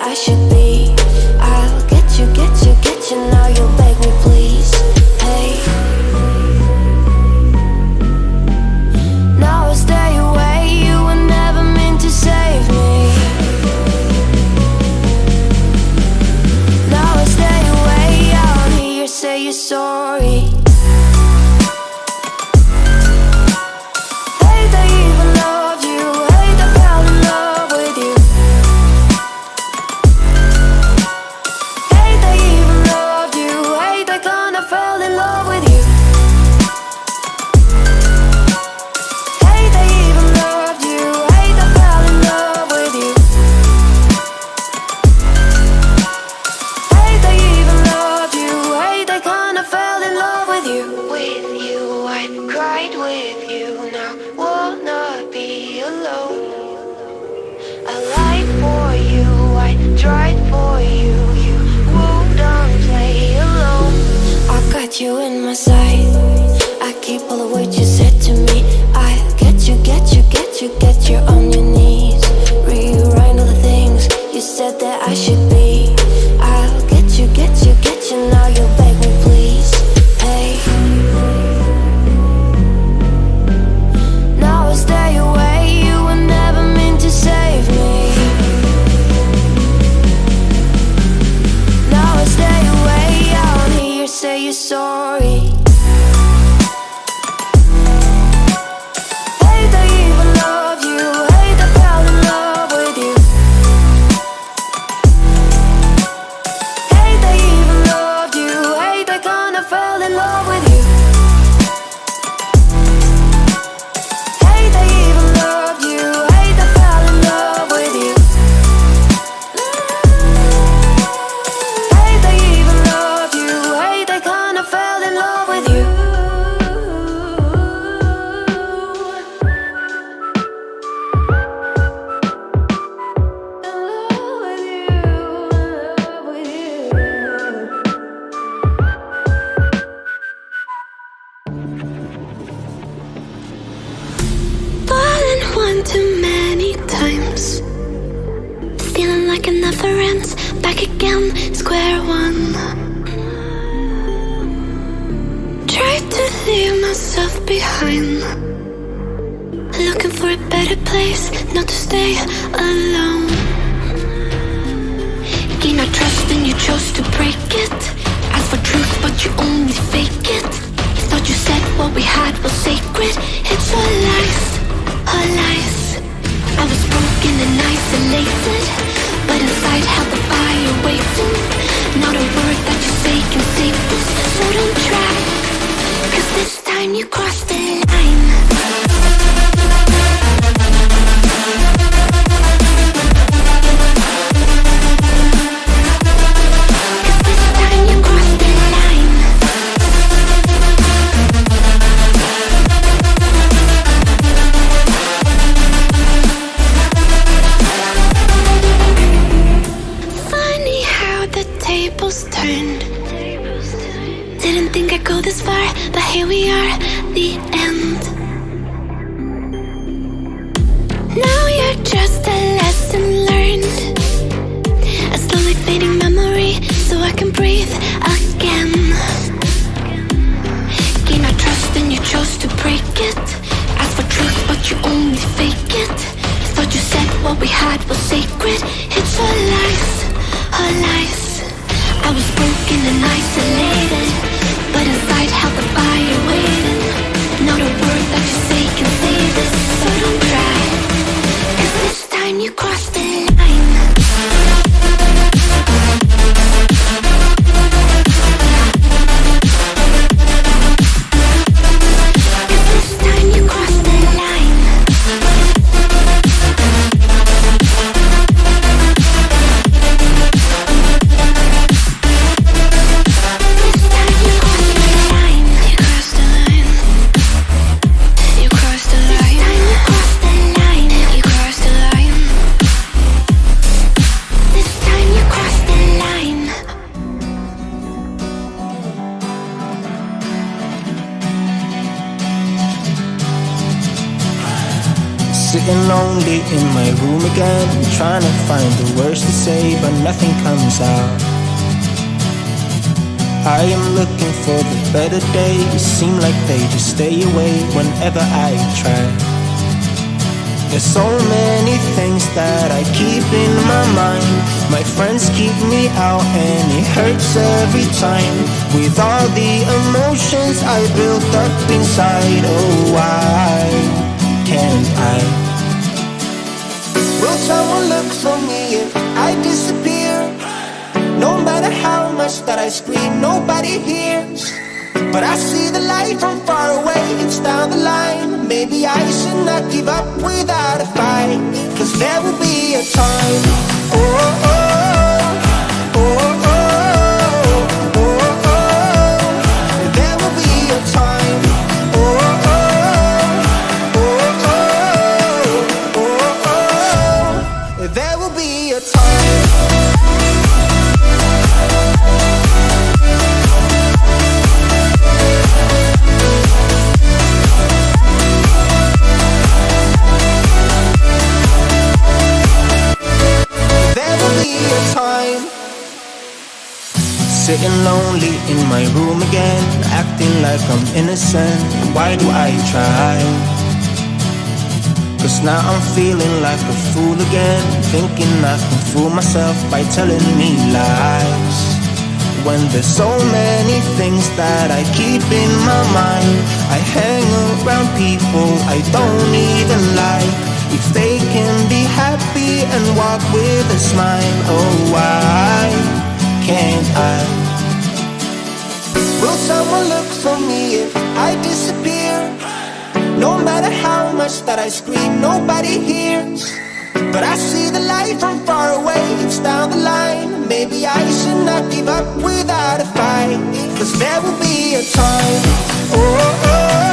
I should be. I'll get you, get you, get you. Now you'll beg me, please. Hey. Now I stay away. You were never meant to save me. Now I stay away. I don't hear you say you're sorry. You in my sight. I keep all the words you said to me. I get you, get you, get you, get you on your knees. Rewrite all the things you said that I should be. I'll get you, get you, get you. Now you'll beg me, please. Hey. Now I stay away. You were never meant to save me. Now I stay away. I don't hear you say you're sorry. Hate I even love you. Hate I fell in love with you. Hate I even loved you. Hate I kinda fell in love with you. Hate I even loved you. Hate I fell in love with you. Hate I even loved you. Hate I kinda fell in love with you. Fallen one too many times, feeling like it never ends. Back again, square one. Tried to leave myself behind, looking for a better place, not to stay alone. Gain our trust and you chose to break it. Ask for truth but you only fake it. Thought you said what we had was sacred. It's all lies, all lies. I was broken and isolated, but inside held the fire waiting. Not a word that you say can save this, so don't try, 'cause this time you crossed the line. Didn't think I'd go this far, but here we are, the end. Now you're just a lesson learned, a slowly fading memory, so I can breathe again. Gain our trust and you chose to break it. Ask for truth but you only fake it. Thought you said what we had was sacred. It's all lies, all lies. I was broken and isolated, but inside held the fire waiting. Not a word that you say can save this, so don't try, 'cause this time you crossed the line. lonely in my room again, trying to find the words to say, but nothing comes out. I am looking for the better days, seem like they just stay away whenever I try. There's so many things that I keep in my mind. My friends keep me out and it hurts every time. With all the emotions I built up inside, oh why can't I? Will someone look for me if I disappear? No matter how much that I scream, nobody hears. But I see the light from far away, it's down the line. Maybe I should not give up without a fight, 'cause there will be a time. Oh, oh, oh, oh, oh, oh, oh. There will be a time. Oh, oh, oh, oh, oh, oh, oh. There will be a time. Sitting lonely in my room again, acting like I'm innocent. Why do I try? 'Cause now I'm feeling like a fool again, thinking I can fool myself by telling me lies. When there's so many things that I keep in my mind, I hang around people I don't even like. If they can be happy and walk with a smile, oh why can't I? Will someone look for me if I disappear? No matter how much that I scream, nobody hears. But I see the light from far away, it's down the line. Maybe I should not give up without a fight, 'cause there will be a time. Oh, oh, oh.